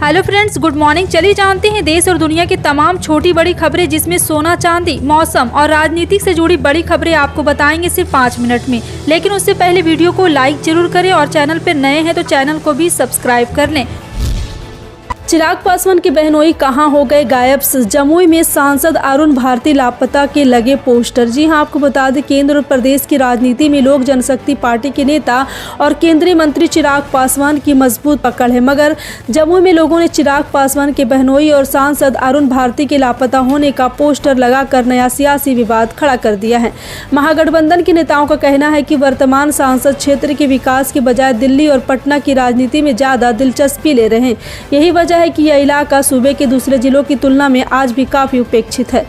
Hello friends, good morning. चलिए जानते हैं देश और दुनिया की तमाम छोटी बड़ी खबरें, जिसमें सोना चांदी, मौसम और राजनीति से जुड़ी बड़ी खबरें आपको बताएंगे सिर्फ 5 मिनट में। लेकिन उससे पहले वीडियो को लाइक जरूर करें और चैनल पर नए हैं तो चैनल को भी सब्सक्राइब कर लें। चिराग पासवान के बहनोई कहां हो गए गायब। जमुई में सांसद अरुण भारती लापता के लगे पोस्टर। जी हां, आपको बता दें केंद्र और प्रदेश की राजनीति में लोक जनशक्ति पार्टी के नेता और केंद्रीय मंत्री चिराग पासवान की मजबूत पकड़ है, मगर जमुई में लोगों ने चिराग पासवान के बहनोई और सांसद अरुण भारती के लापता होने का पोस्टर लगाकर नया सियासी विवाद खड़ा कर दिया है। महागठबंधन के नेताओं का कहना है कि वर्तमान सांसद क्षेत्र के विकास के बजाय दिल्ली और पटना की राजनीति में ज्यादा दिलचस्पी ले रहे हैं। यही वजह है कि यह इलाका सूबे के दूसरे जिलों की तुलना में आज भी काफी उपेक्षित है।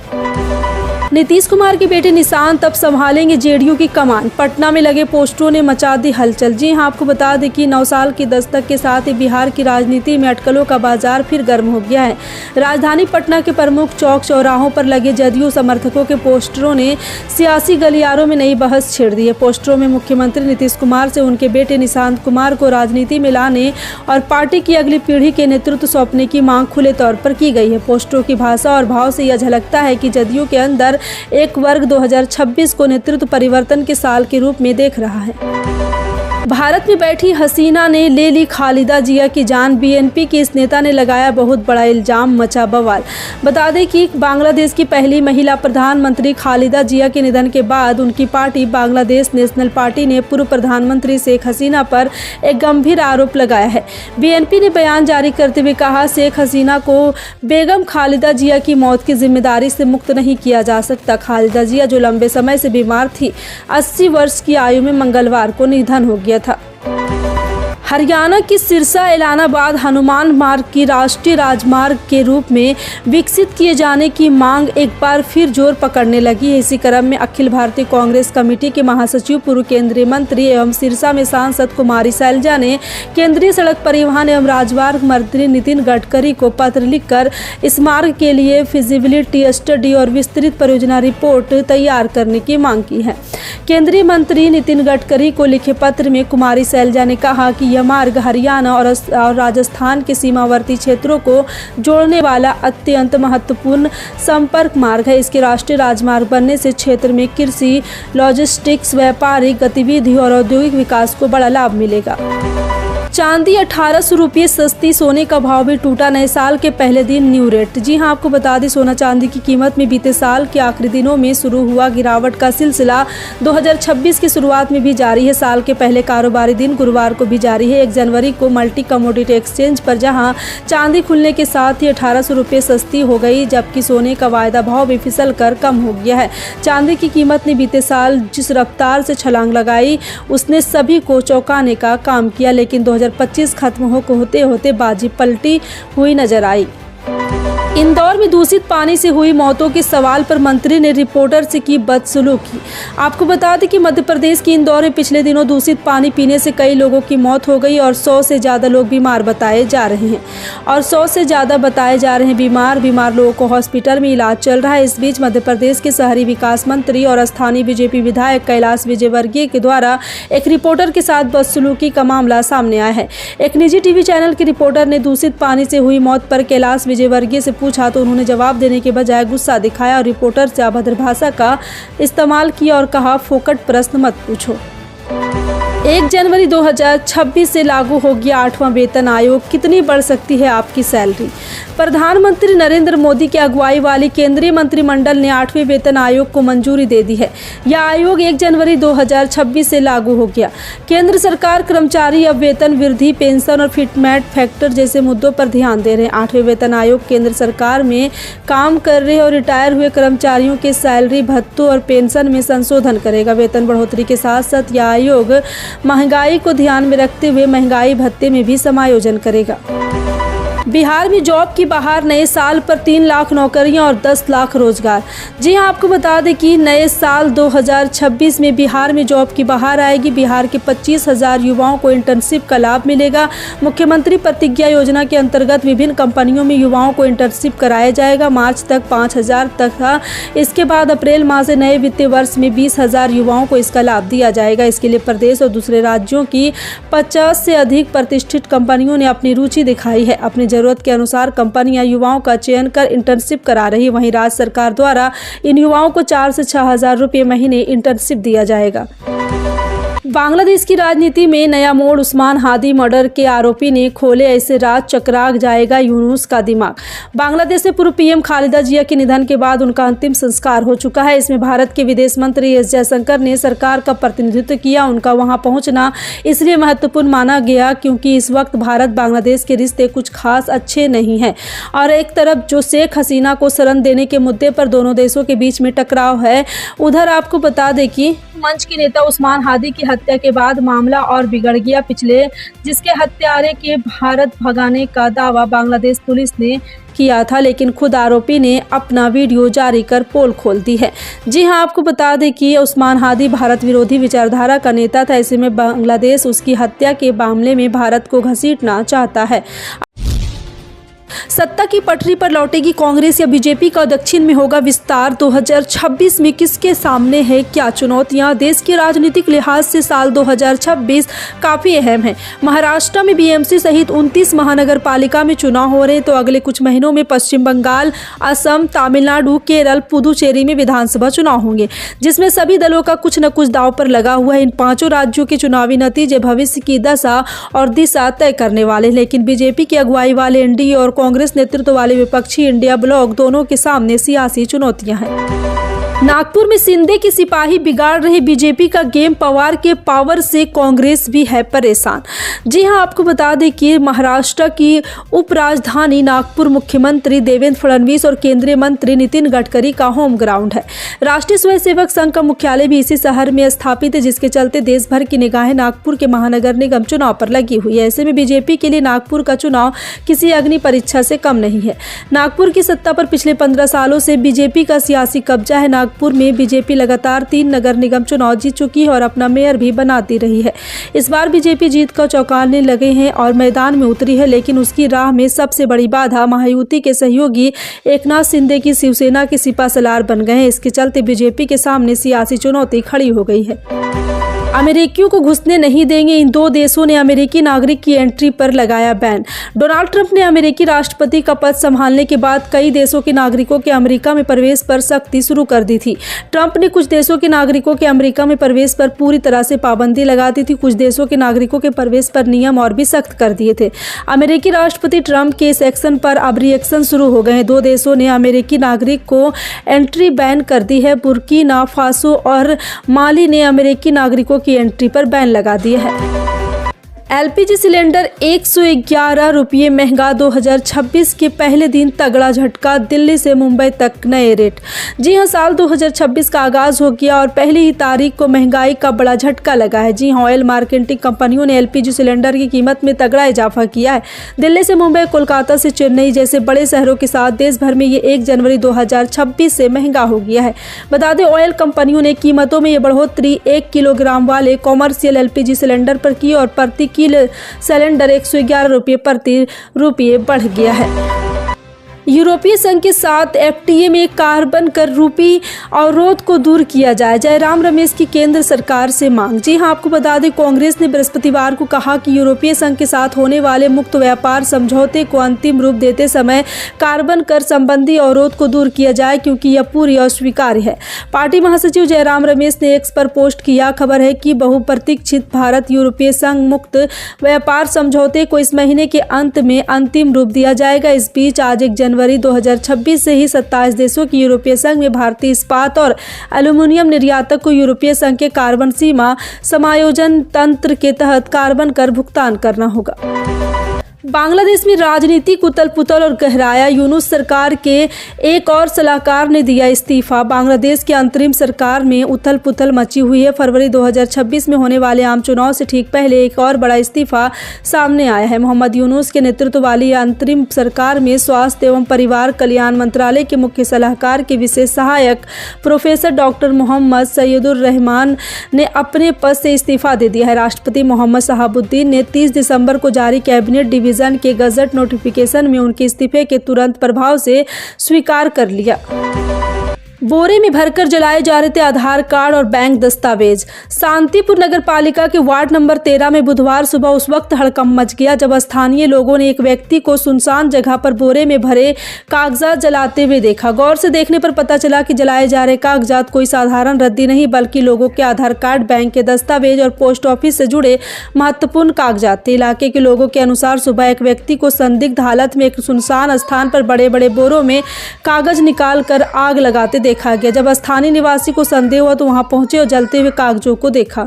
नीतीश कुमार के बेटे निशांत अब संभालेंगे जेडीयू की कमान। पटना में लगे पोस्टरों ने मचा दी हलचल। जी हां, आपको बता दें कि 9 साल की दस्तक के साथ ही बिहार की राजनीति में अटकलों का बाजार फिर गर्म हो गया है। राजधानी पटना के प्रमुख चौक चौराहों पर लगे जदयू समर्थकों के पोस्टरों ने सियासी गलियारों में नई बहस छेड़ दी है। पोस्टरों में मुख्यमंत्री नीतीश कुमार से उनके बेटे निशांत कुमार को राजनीति में लाने और पार्टी की अगली पीढ़ी के नेतृत्व सौंपने की मांग खुले तौर पर की गई है। पोस्टरों की भाषा और भाव से यह झलकता है कि जदयू के अंदर एक वर्ग 2026 को नेतृत्व परिवर्तन के साल के रूप में देख रहा है। भारत में बैठी हसीना ने ले ली खालिदा जिया की जान। बीएनपी के इस नेता ने लगाया बहुत बड़ा इल्जाम, मचा बवाल। बता दें कि बांग्लादेश की पहली महिला प्रधानमंत्री खालिदा जिया के निधन के बाद उनकी पार्टी बांग्लादेश नेशनल पार्टी ने पूर्व प्रधानमंत्री शेख हसीना पर एक गंभीर आरोप लगाया है। बीएनपी ने बयान जारी करते हुए कहा, शेख हसीना को बेगम खालिदा जिया की मौत की जिम्मेदारी से मुक्त नहीं किया जा सकता। खालिदा जिया जो लंबे समय से बीमार थी, 80 वर्ष की आयु में मंगलवार को निधन हो गया था। हरियाणा की सिरसा एलानाबाद हनुमान मार्ग की राष्ट्रीय राजमार्ग के रूप में विकसित किए जाने की मांग एक बार फिर जोर पकड़ने लगी है। इसी क्रम में अखिल भारतीय कांग्रेस कमेटी के महासचिव, पूर्व केंद्रीय मंत्री एवं सिरसा में सांसद कुमारी सैलजा ने केंद्रीय सड़क परिवहन एवं राजमार्ग मंत्री नितिन गडकरी को पत्र लिखकर इस मार्ग के लिए फिजिबिलिटी स्टडी और विस्तृत परियोजना रिपोर्ट तैयार करने की मांग की है। केंद्रीय मंत्री नितिन गडकरी को लिखे पत्र में कुमारी सैलजा ने कहा कि यह मार्ग हरियाणा और राजस्थान के सीमावर्ती क्षेत्रों को जोड़ने वाला अत्यंत महत्वपूर्ण संपर्क मार्ग है। इसके राष्ट्रीय राजमार्ग बनने से क्षेत्र में कृषि, लॉजिस्टिक्स, व्यापारिक गतिविधि और औद्योगिक विकास को बड़ा लाभ मिलेगा। चांदी 1800 रुपये सस्ती, सोने का भाव भी टूटा नए साल के पहले दिन न्यू रेट। जी हां, आपको बता दें सोना चांदी की कीमत में बीते साल के आखिरी दिनों में शुरू हुआ गिरावट का सिलसिला 2026 की शुरुआत में भी जारी है। साल के पहले कारोबारी दिन गुरुवार को भी जारी है। 1 जनवरी को मल्टी कमोडिटी एक्सचेंज पर जहां चांदी खुलने के साथ ही 1800 रुपये सस्ती हो गई, जबकि सोने का वायदा भाव भी फिसल कर कम हो गया है। चांदी की कीमत ने बीते साल जिस रफ्तार से छलांग लगाई उसने सभी को चौंकाने का काम किया, लेकिन 2025 खत्म होते होते बाजी पलटी हुई नजर आई। इंदौर में दूषित पानी से हुई मौतों के सवाल पर मंत्री ने रिपोर्टर से की बदसलूकी। आपको बता दें कि मध्य प्रदेश के इंदौर में पिछले दिनों दूषित पानी पीने से कई लोगों की मौत हो गई और 100 से ज़्यादा लोग बीमार बताए जा रहे हैं। बीमार लोगों को हॉस्पिटल में इलाज चल रहा है। इस बीच मध्य प्रदेश के शहरी विकास मंत्री और स्थानीय बीजेपी विधायक कैलाश विजयवर्गीय के द्वारा एक रिपोर्टर के साथ बदसलूकी का मामला सामने आया है। एक निजी टीवी चैनल के रिपोर्टर ने दूषित पानी से हुई मौत पर कैलाश विजयवर्गीय से पूछा तो उन्होंने जवाब देने के बजाय गुस्सा दिखाया और रिपोर्टर से अभद्र भाषा का इस्तेमाल किया और कहा, फोकट प्रश्न मत पूछो। 1 जनवरी 2026 से लागू हो गया 8वां वेतन आयोग। कितनी बढ़ सकती है आपकी सैलरी? प्रधानमंत्री नरेंद्र मोदी की अगुवाई वाली केंद्रीय मंत्रिमंडल ने 8वें वेतन आयोग को मंजूरी दे दी है। यह आयोग 1 जनवरी 2026 से लागू हो गया। केंद्र सरकार कर्मचारी अब वेतन वृद्धि, पेंशन और फिटमेंट फैक्टर जैसे मुद्दों पर ध्यान दे रहे हैं। 8वें वेतन आयोग केंद्र सरकार में काम कर रहे और रिटायर हुए कर्मचारियों के सैलरी, भत्तों और पेंशन में संशोधन करेगा। वेतन बढ़ोतरी के साथ साथ यह आयोग महंगाई को ध्यान में रखते हुए महंगाई भत्ते में भी समायोजन करेगा। बिहार में जॉब की बहार, नए साल पर 3 लाख नौकरियां और 10 लाख रोजगार। जी हां, आपको बता दें कि नए साल 2026 में बिहार में जॉब की बहार आएगी। बिहार के 25,000 युवाओं को इंटर्नशिप का लाभ मिलेगा। मुख्यमंत्री प्रतिज्ञा योजना के अंतर्गत विभिन्न कंपनियों में युवाओं को इंटर्नशिप कराया जाएगा। मार्च तक 5,000 तक था। इसके बाद अप्रैल माह से नए वित्तीय वर्ष में 20,000 युवाओं को इसका लाभ दिया जाएगा। इसके लिए प्रदेश और दूसरे राज्यों की 50 से अधिक प्रतिष्ठित कंपनियों ने अपनी रुचि दिखाई है। अपने जरूरत के अनुसार कंपनियां युवाओं का चयन कर इंटर्नशिप करा रही। वहीं राज्य सरकार द्वारा इन युवाओं को 4 से 6 हज़ार रुपये महीने इंटर्नशिप दिया जाएगा। बांग्लादेश की राजनीति में नया मोड़, उस्मान हादी मर्डर के आरोपी ने खोले ऐसे राज, चकरा जाएगा यूनुस का दिमाग। बांग्लादेश में पूर्व पीएम खालिदा जिया के निधन के बाद उनका अंतिम संस्कार हो चुका है। इसमें भारत के विदेश मंत्री एस जयशंकर ने सरकार का प्रतिनिधित्व किया। उनका वहां पहुंचना इसलिए महत्वपूर्ण माना गया क्योंकि इस वक्त भारत बांग्लादेश के रिश्ते कुछ खास अच्छे नहीं हैं और एक तरफ जो शेख हसीना को शरण देने के मुद्दे पर दोनों देशों के बीच में टकराव है, उधर आपको बता दें कि मंच के नेता उस्मान हादी की हत्या के बाद मामला और बिगड़ गया। पिछले जिसके हत्यारे के भारत भगाने का दावा बांग्लादेश पुलिस ने किया था, लेकिन खुद आरोपी ने अपना वीडियो जारी कर पोल खोल दी है। जी हां, आपको बता दें कि उस्मान हादी भारत विरोधी विचारधारा का नेता था। ऐसे में बांग्लादेश उसकी हत्या के मामले में भारत को घसीटना चाहता है। सत्ता की पटरी पर लौटेगी कांग्रेस या बीजेपी का दक्षिण में होगा विस्तार? 2026 में किसके सामने है क्या चुनौतियां? देश के राजनीतिक लिहाज से साल 2026 काफी अहम है। महाराष्ट्र में बीएमसी सहित 29 महानगर पालिका में चुनाव हो रहे हैं, तो अगले कुछ महीनों में पश्चिम बंगाल, असम, तमिलनाडु, केरल, पुदुचेरी में विधानसभा चुनाव होंगे, जिसमें सभी दलों का कुछ न कुछ दांव पर लगा हुआ है। इन पांचों राज्यों के चुनावी नतीजे भविष्य की दशा और दिशा तय करने वाले, लेकिन बीजेपी की अगुवाई वाले एनडीए और कांग्रेस नेतृत्व वाले विपक्षी इंडिया ब्लॉक दोनों के सामने सियासी चुनौतियां हैं। नागपुर में शिंदे के सिपाही बिगाड़ रहे बीजेपी का गेम, पवार के पावर से कांग्रेस भी है परेशान। जी हां, आपको बता दें कि महाराष्ट्र की उपराजधानी नागपुर मुख्यमंत्री देवेंद्र फडणवीस और केंद्रीय मंत्री नितिन गडकरी का होम ग्राउंड है। राष्ट्रीय स्वयंसेवक संघ का मुख्यालय भी इसी शहर में स्थापित है, जिसके चलते देश भर की निगाहें नागपुर के महानगर निगम चुनाव पर लगी हुई है। ऐसे में बीजेपी के लिए नागपुर का चुनाव किसी अग्नि परीक्षा से कम नहीं है। नागपुर की सत्ता पर पिछले 15 सालों से बीजेपी का सियासी कब्जा है। नागपुर में बीजेपी लगातार 3 नगर निगम चुनाव जीत चुकी है और अपना मेयर भी बनाती रही है। इस बार बीजेपी जीत का चौंकाने लगे हैं और मैदान में उतरी है, लेकिन उसकी राह में सबसे बड़ी बाधा महायुति के सहयोगी एकनाथ शिंदे की शिवसेना के सिपासलार बन गए हैं। इसके चलते बीजेपी के सामने सियासी चुनौती खड़ी हो गई है। अमेरिकियों को घुसने नहीं देंगे, इन 2 देशों ने अमेरिकी नागरिक की एंट्री पर लगाया बैन। डोनाल्ड ट्रंप ने अमेरिकी राष्ट्रपति का पद संभालने के बाद कई देशों के नागरिकों के अमेरिका में प्रवेश पर सख्ती शुरू कर दी थी। ट्रंप ने कुछ देशों के नागरिकों के अमेरिका में प्रवेश पर पूरी तरह से पाबंदी लगा दी थी। कुछ देशों के नागरिकों के प्रवेश पर नियम और भी सख्त कर दिए थे। अमेरिकी राष्ट्रपति ट्रंप के इस एक्शन पर अब रिएक्शन शुरू हो गए हैं। 2 देशों ने अमेरिकी नागरिक को एंट्री बैन कर दी है। बुर्किना फासो और माली ने अमेरिकी नागरिकों की एंट्री पर बैन लगा दिया है। एलपीजी सिलेंडर 111 रुपये महंगा, 2026 के पहले दिन तगड़ा झटका, दिल्ली से मुंबई तक नए रेट। जी हां, साल 2026 का आगाज हो गया और पहली ही तारीख को महंगाई का बड़ा झटका लगा है। जी हां, ऑयल मार्केटिंग कंपनियों ने एलपीजी सिलेंडर की कीमत में तगड़ा इजाफा किया है। दिल्ली से मुंबई, कोलकाता से चेन्नई जैसे बड़े शहरों के साथ देश भर में ये 1 जनवरी 2026 से महंगा हो गया है। बता दें, ऑयल कंपनियों ने कीमतों में ये बढ़ोतरी 1 किलोग्राम वाले कॉमर्शियल एलपीजी सिलेंडर पर की और प्रति सिलेंडर 111 रुपये प्रति रुपये बढ़ गया है। यूरोपीय संघ के साथ एफटीए में कार्बन कर रूपी अवरोध को दूर किया जाए, जयराम रमेश की केंद्र सरकार से मांग। जी हां, आपको बता दें, कांग्रेस ने बृहस्पतिवार को कहा कि यूरोपीय संघ के साथ होने वाले मुक्त व्यापार समझौते को अंतिम रूप देते समय कार्बन कर संबंधी अवरोध को दूर किया जाए, क्योंकि यह पूरी अस्वीकार्य है। पार्टी महासचिव जयराम रमेश ने एक्स पर पोस्ट किया। खबर है कि बहुप्रतीक्षित भारत यूरोपीय संघ मुक्त व्यापार समझौते को इस महीने के अंत में अंतिम रूप दिया जाएगा। इस बीच आज 1 जनवरी 2026 से ही 27 देशों की यूरोपीय संघ में भारतीय इस्पात और एल्यूमिनियम निर्यातक को यूरोपीय संघ के कार्बन सीमा समायोजन तंत्र के तहत कार्बन कर भुगतान करना होगा। बांग्लादेश में राजनीतिक उथल पुथल और गहराया, यूनुस सरकार के एक और सलाहकार ने दिया इस्तीफा। बांग्लादेश की अंतरिम सरकार में उथल पुथल मची हुई है। फरवरी 2026 में होने वाले आम चुनाव से ठीक पहले एक और बड़ा इस्तीफा सामने आया है। मोहम्मद यूनुस के नेतृत्व वाली अंतरिम सरकार में स्वास्थ्य एवं परिवार कल्याण मंत्रालय के मुख्य सलाहकार के विशेष सहायक प्रोफेसर डॉक्टर मोहम्मद सैयदुर रहमान ने अपने पद से इस्तीफा दे दिया है। राष्ट्रपति मोहम्मद शहाबुद्दीन ने 30 दिसंबर को जारी कैबिनेट डिवीजन के गजट नोटिफिकेशन में उनके इस्तीफे के तुरंत प्रभाव से स्वीकार कर लिया। बोरे में भरकर जलाए जा रहे थे आधार कार्ड और बैंक दस्तावेज। शांतिपुर नगर पालिका के वार्ड नंबर 13 में बुधवार सुबह उस वक्त हड़कंप मच गया जब स्थानीय लोगों ने एक व्यक्ति को सुनसान जगह पर बोरे में भरे कागजात जलाते हुए देखा। गौर से देखने पर पता चला कि जलाए जा रहे कागजात कोई साधारण रद्दी नहीं बल्कि लोगों के आधार कार्ड, बैंक के दस्तावेज और पोस्ट ऑफिस से जुड़े महत्वपूर्ण कागजात थे। इलाके के लोगों के अनुसार सुबह एक व्यक्ति को संदिग्ध हालत में एक सुनसान स्थान पर बड़े बड़े बोरों में कागज निकाल कर आग लगाते देखा गया। जब स्थानीय निवासी को संदेह हुआ तो वहां पहुंचे और जलते हुए कागजों को देखा।